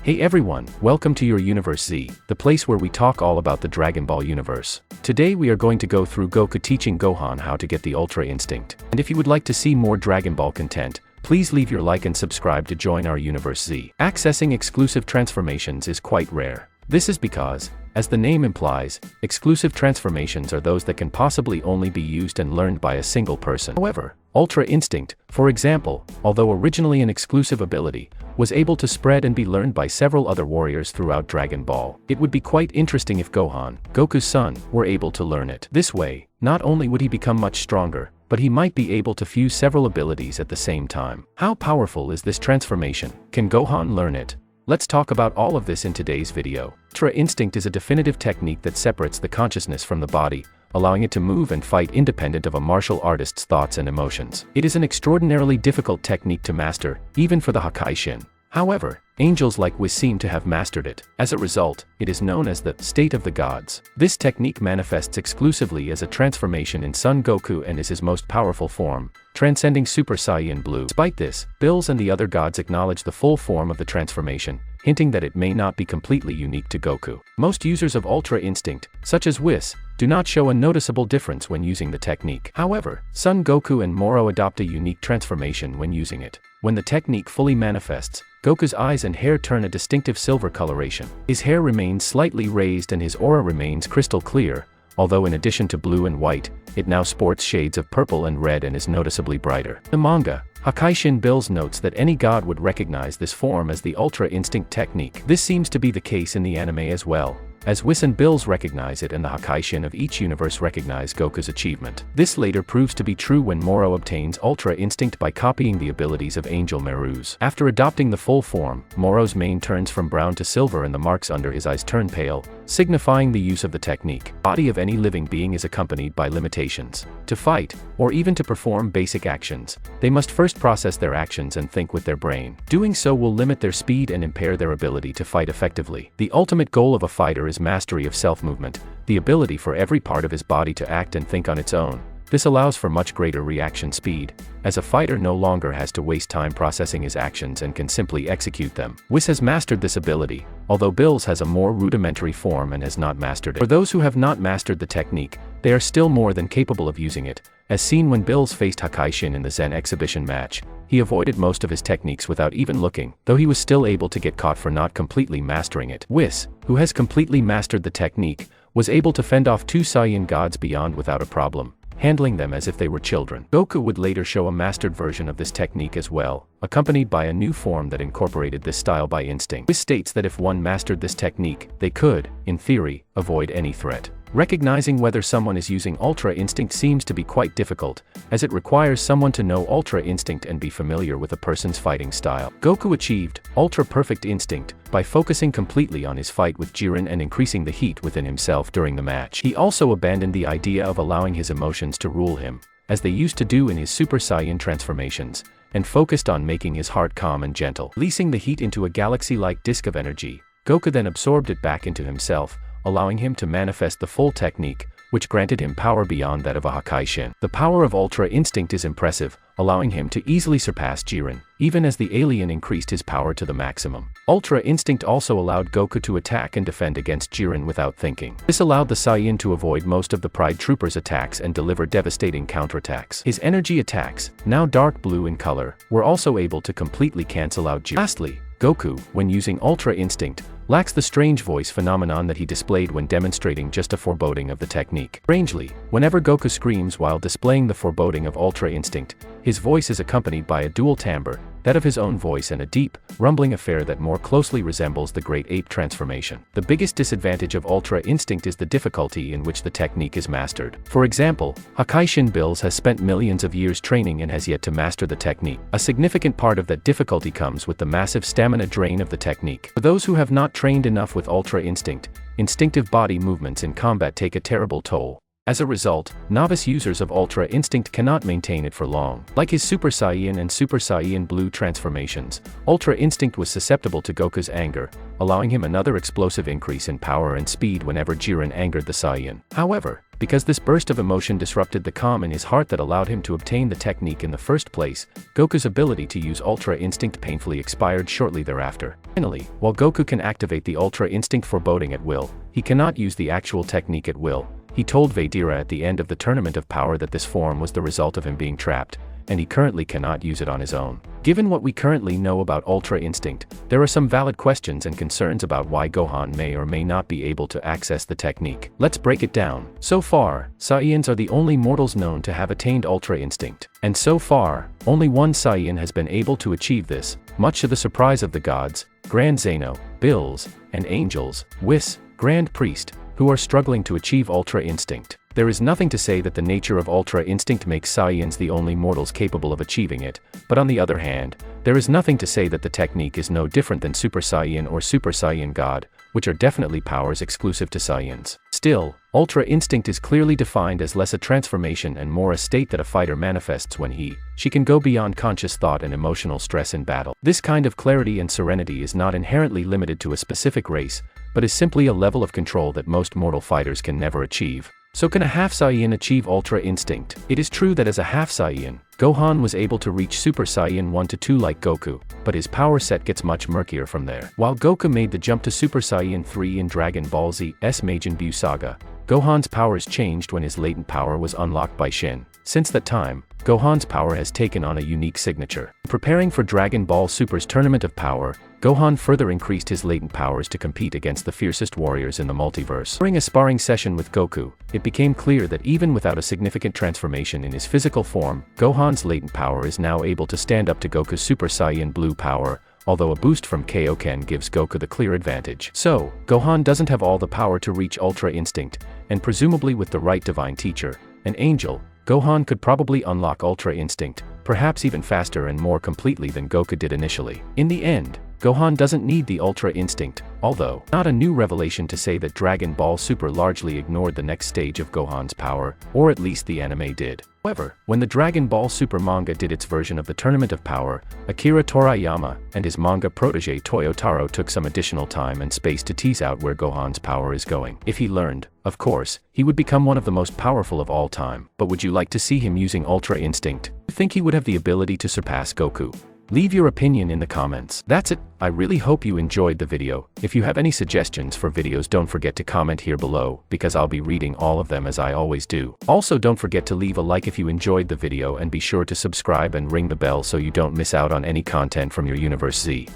Hey everyone, welcome to your Universe Z, the place where we talk all about the Dragon Ball universe. Today we are going to go through Goku teaching Gohan how to get the Ultra Instinct. And if you would like to see more Dragon Ball content, please leave your like and subscribe to join our Universe Z. Accessing exclusive transformations is quite rare. This is because, as the name implies, exclusive transformations are those that can possibly only be used and learned by a single person. However, Ultra Instinct, for example, although originally an exclusive ability, was able to spread and be learned by several other warriors throughout Dragon Ball. It would be quite interesting if Gohan, Goku's son, were able to learn it. This way, not only would he become much stronger, but he might be able to fuse several abilities at the same time. How powerful is this transformation? Can Gohan learn it? Let's talk about all of this in today's video. Ultra Instinct is a definitive technique that separates the consciousness from the body, allowing it to move and fight independent of a martial artist's thoughts and emotions. It is an extraordinarily difficult technique to master, even for the Hakai-Shin. However, angels like Whis seem to have mastered it. As a result, it is known as the state of the gods. This technique manifests exclusively as a transformation in Son Goku and is his most powerful form, transcending Super Saiyan Blue. Despite this, Bills and the other gods acknowledge the full form of the transformation, hinting that it may not be completely unique to Goku. Most users of Ultra Instinct, such as Whis, do not show a noticeable difference when using the technique. However, Son Goku and Moro adopt a unique transformation when using it. When the technique fully manifests, Goku's eyes and hair turn a distinctive silver coloration. His hair remains slightly raised and his aura remains crystal clear, although in addition to blue and white, it now sports shades of purple and red and is noticeably brighter. In the manga, Hakai-Shin Bills notes that any god would recognize this form as the Ultra Instinct technique. This seems to be the case in the anime as well, as Whis and Bills recognize it and the Hakai-Shin of each universe recognize Goku's achievement. This later proves to be true when Moro obtains Ultra Instinct by copying the abilities of Angel Meru's. After adopting the full form, Moro's mane turns from brown to silver and the marks under his eyes turn pale, signifying the use of the technique. The body of any living being is accompanied by limitations. To fight, or even to perform basic actions, they must first process their actions and think with their brain. Doing so will limit their speed and impair their ability to fight effectively. The ultimate goal of a fighter is mastery of self-movement, the ability for every part of his body to act and think on its own. This allows for much greater reaction speed, as a fighter no longer has to waste time processing his actions and can simply execute them. Whis has mastered this ability, although Bills has a more rudimentary form and has not mastered it. For those who have not mastered the technique, they are still more than capable of using it. As seen when Bills faced Hakai-Shin in the Zen exhibition match, he avoided most of his techniques without even looking, though he was still able to get caught for not completely mastering it. Whis, who has completely mastered the technique, was able to fend off two Saiyan gods beyond without a problem, handling them as if they were children. Goku would later show a mastered version of this technique as well, accompanied by a new form that incorporated this style by instinct. Whis states that if one mastered this technique, they could, in theory, avoid any threat. Recognizing whether someone is using Ultra Instinct seems to be quite difficult, as it requires someone to know Ultra Instinct and be familiar with a person's fighting style. Goku achieved Ultra Perfect Instinct by focusing completely on his fight with Jiren and increasing the heat within himself during the match. He also abandoned the idea of allowing his emotions to rule him, as they used to do in his Super Saiyan transformations, and focused on making his heart calm and gentle. Releasing the heat into a galaxy-like disk of energy, Goku then absorbed it back into himself, allowing him to manifest the full technique, which granted him power beyond that of a Hakai-Shin. The power of Ultra Instinct is impressive, allowing him to easily surpass Jiren, even as the alien increased his power to the maximum. Ultra Instinct also allowed Goku to attack and defend against Jiren without thinking. This allowed the Saiyan to avoid most of the Pride Troopers' attacks and deliver devastating counterattacks. His energy attacks, now dark blue in color, were also able to completely cancel out Jiren. Lastly, Goku, when using Ultra Instinct, lacks the strange voice phenomenon that he displayed when demonstrating just a foreboding of the technique. Strangely, whenever Goku screams while displaying the foreboding of Ultra Instinct, his voice is accompanied by a dual timbre, that of his own voice and a deep, rumbling affair that more closely resembles the Great Ape transformation. The biggest disadvantage of Ultra Instinct is the difficulty in which the technique is mastered. For example, Hakai-Shin Bills has spent millions of years training and has yet to master the technique. A significant part of that difficulty comes with the massive stamina drain of the technique. For those who have not trained enough with Ultra Instinct, instinctive body movements in combat take a terrible toll. As a result, novice users of Ultra Instinct cannot maintain it for long. Like his Super Saiyan and Super Saiyan Blue transformations, Ultra Instinct was susceptible to Goku's anger, allowing him another explosive increase in power and speed whenever Jiren angered the Saiyan. However, because this burst of emotion disrupted the calm in his heart that allowed him to obtain the technique in the first place, Goku's ability to use Ultra Instinct painfully expired shortly thereafter. Finally, while Goku can activate the Ultra Instinct foreboding at will, he cannot use the actual technique at will. He told Vegeta at the end of the Tournament of Power that this form was the result of him being trapped, and he currently cannot use it on his own. Given what we currently know about Ultra Instinct, there are some valid questions and concerns about why Gohan may or may not be able to access the technique. Let's break it down. So far, Saiyans are the only mortals known to have attained Ultra Instinct. And so far, only one Saiyan has been able to achieve this, much to the surprise of the gods, Grand Zeno, Bills, and angels, Whis, Grand Priest, who are struggling to achieve Ultra Instinct. There is nothing to say that the nature of Ultra Instinct makes Saiyans the only mortals capable of achieving it, but on the other hand, there is nothing to say that the technique is no different than Super Saiyan or Super Saiyan God, which are definitely powers exclusive to Saiyans. Still, Ultra Instinct is clearly defined as less a transformation and more a state that a fighter manifests when she can go beyond conscious thought and emotional stress in battle. This kind of clarity and serenity is not inherently limited to a specific race, but is simply a level of control that most mortal fighters can never achieve. So can a half Saiyan achieve Ultra Instinct? It is true that as a half Saiyan, Gohan was able to reach Super Saiyan 1 to 2 like Goku, but his power set gets much murkier from there. While Goku made the jump to Super Saiyan 3 in Dragon Ball Z's Majin Buu Saga, Gohan's powers changed when his latent power was unlocked by Shin. Since that time, Gohan's power has taken on a unique signature. Preparing for Dragon Ball Super's Tournament of Power, Gohan further increased his latent powers to compete against the fiercest warriors in the multiverse. During a sparring session with Goku, it became clear that even without a significant transformation in his physical form, Gohan's latent power is now able to stand up to Goku's Super Saiyan Blue power, although a boost from Kaioken gives Goku the clear advantage. So, Gohan doesn't have all the power to reach Ultra Instinct, and presumably with the right divine teacher, an angel, Gohan could probably unlock Ultra Instinct, perhaps even faster and more completely than Goku did initially. In the end, Gohan doesn't need the Ultra Instinct, although not a new revelation to say that Dragon Ball Super largely ignored the next stage of Gohan's power, or at least the anime did. However, when the Dragon Ball Super manga did its version of the Tournament of Power, Akira Toriyama and his manga protege Toyotaro took some additional time and space to tease out where Gohan's power is going. If he learned, of course, he would become one of the most powerful of all time. But would you like to see him using Ultra Instinct? Do you think he would have the ability to surpass Goku? Leave your opinion in the comments. That's it. I really hope you enjoyed the video. If you have any suggestions for videos, don't forget to comment here below, because I'll be reading all of them as I always do. Also, don't forget to leave a like if you enjoyed the video, and be sure to subscribe and ring the bell so you don't miss out on any content from your Universe Z.